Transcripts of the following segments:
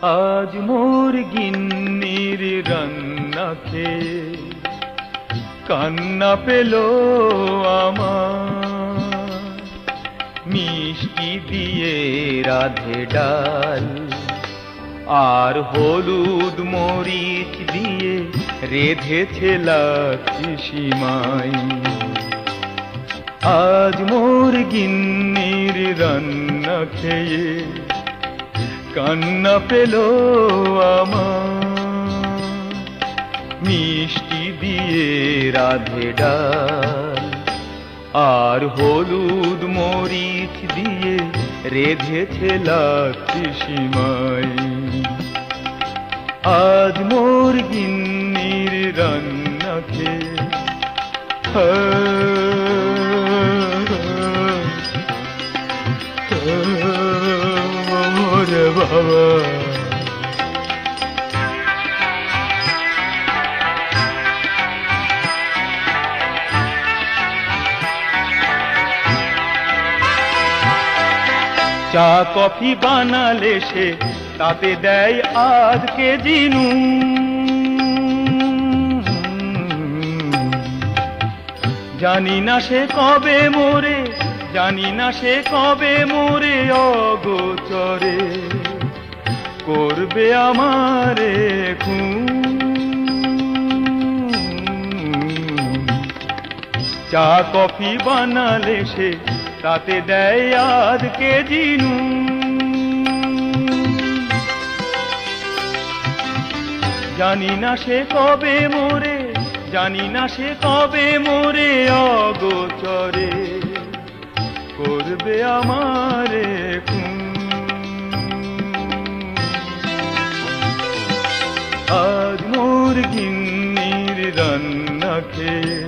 আজ মোর গিন্নির রান্না খেয়ে কান্না পেল আমার, মিষ্টি দিয়ে রাধে ডাল আর হলুদ মরিচ দিয়ে রেধেছে লাচ্ছি সিমাই। আজ মোর গিন্নির রান্না খেয়ে কান্না পেল আমার, মিষ্টি দিয়ে রাধে ডাল আর হলুদ মরিচ দিয়ে রেধেছে লাচ্ছি সিমাই। আজ মোর গিন্নির রান্না খেয়ে ওরে বাবা। চা কফি বানালে সে তাতে দেয় আধ কেজি নুন, জানি না সে কবে মোরে, জানি না সে কবে মোরে অগোচরে করবে আমারে খুন। চা কফি বানালে সে তাতে দেয় আধ কেজি নুন, জানি না সে কবে মোরে, জানি না সে কবে মোরে অগোচরে করবে আমারে খুন। আজ মোর গিন্নির রান্না খেয়ে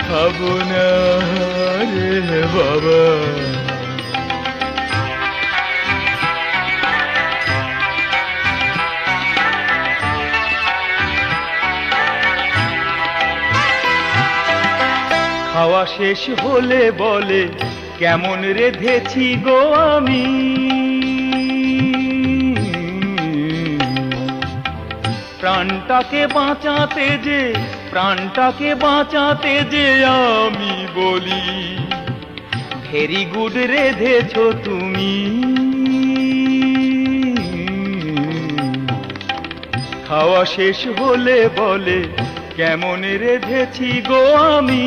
খাবো না রে বাবা। খাওয়া শেষ হলে বলে কেমন রেধেছি গো আমি, প্রাণটাকে বাঁচাতে যে, প্রাণটাকে বাঁচাতে যে আমি বলি ভেরি গুড রেধেছো তুমি। খাওয়া শেষ হলে বলে কেমন রেধেছি গো আমি।